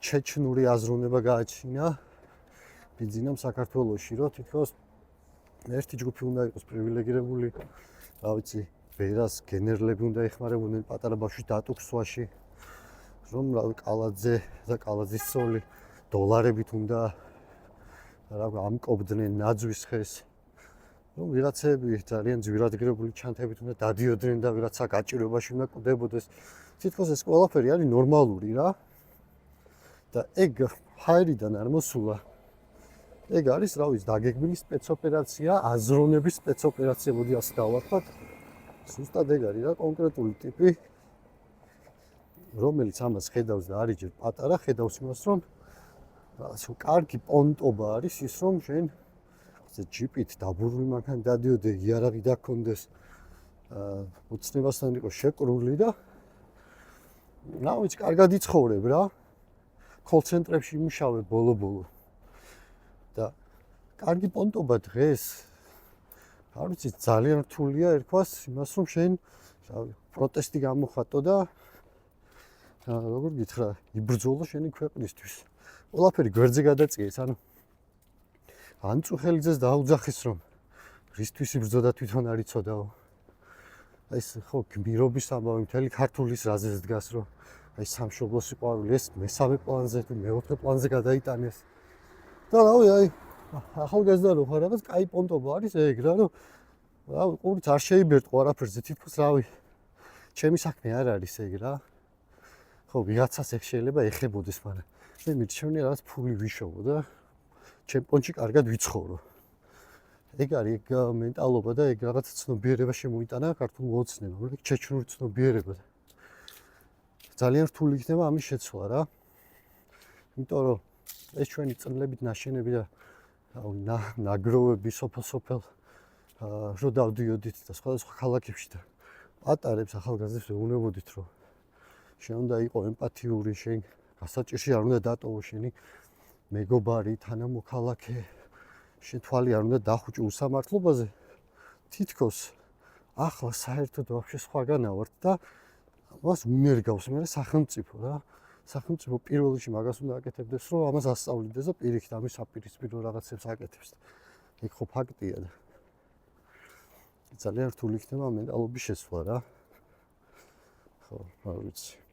ჩეჩნური აზროვნება გააჩინა ბიზნესამ საქართველოში, რომ თითქოს ერთი ჯგუფი უნდა იყოს პრივილეგირებული, რა ვიცი, ვერას გენერლები უნდა ეხმარებოდნენ პატარა ბავშვის დატუქსვაში, რომ რავი კალაძე და კალაძის ცოლი დოლარებით უნდა რა ამკობდნენ ნაძვის ხეს, რომ ვიღაცები ძალიან ძვირადღირებული ჩანთებით უნდა დადიოდნენ და ვიღაცა გაჭირვებაში უნდა კვდებოდეს. თითქოს ეს ყველაფერი არის ნორმალური რა. და ეგ ჰაერიდან არ მოსულა. ეგ არის, რა ვიცი, დაგეგმილი სპეცოპერაცია, აზროვნების სპეცოპერაცია, მოდი ასე დავარქვათ. ზუსტად ეგ არის რა, კონკრეტული ტიპი, რომელიც ამას ხედავს და არის ჯერ პატარა, ხედავს იმას, რომ რაღაცა კარგი პონტობა არის ის, რომ შენ ჯიპით დაბურული მანქანა დადიოდე, იარაღი დაქონდეს, უცნებასთან იყოს შეკრული და რა ვიცი, კარგად იცხოვრებ რა. კოლ-ცენტრებში იმუშავებ ბოლო-ბოლო. და კარგი პონტობა დღეს არ ვიცი, ძალიან რთულია ერქვას იმას, რომ შენ პროტესტი გამოხატო და როგორ გითხრა, იბრძოლო შენი ქვეყნისთვის. ყველაფერი გვერდზე გადაწიეს, ანუ ანწუხელიძეს დაუძახეს, რომ რისთვის იბრძოდა თვითონ არ იცოდაო. ეს ხო გმირობის ამბავი მთელი ქართულის რაზეც დგას, რომ აი სამშობლოს სიყვარული ეს მესამე პლანზე თუ მეოთხე პლანზე გადაიტანეს. და რავი, აი ახალგაზრდა რო ხარ, რაღაც კაი პონტობა არის ეგ რა, რომ რავი, ყურით არ შეიბერტყო არაფერზე, თითქოს რავი, ჩემი საქმე არ არის ეგ რა. ხო, ვიღაცას ეგ შეიძლება ეხებოდეს, მაგრამ მე მირჩევნია რაღაც ფული ვიშოვო და ჩემპიონში კარგად ვიცხოვრო. ეგ არის ეგ მენტალობა და ეგ რაღაც ცნობიერება შემოიტანა ქართულ ოცნებამ, ეგ ჩეჩნური ცნობიერება. ძალიან რთული იქნება ამის შეცვლა რა. იმიტომ რომ ეს ჩვენი წლებით ნაშენები და ნაგროვები სოფელ-სოფელ რო დავდიოდით და სხვადასხვა ქალაქებში და პატარებს ახალგაზრდებს ვეუბნებოდით, რომ შენ უნდა იყო ემპათიური, შენ გასაჭირში არ უნდა დატოვო შენი მეგობარი, თანამოქალაქე, შენ თვალი არ უნდა დახუჭო უსამართლობაზე. თითქოს ახლა საერთოდ ვაფშე სხვაგანა ვართ და მას უნერგავს მე სახელმწიფო რა. სახელმწიფო პირველ რიგში მაგას უნდა აკეთებდეს, რომ ამას ასწავლიდეს და პირიქით ამის საპირისპირო რაღაცებს აკეთებს. ეგ ხო ფაქტია და ძალიან რთული იქნება მენტალობის შეცვლა რა. ხო, არ ვიცი.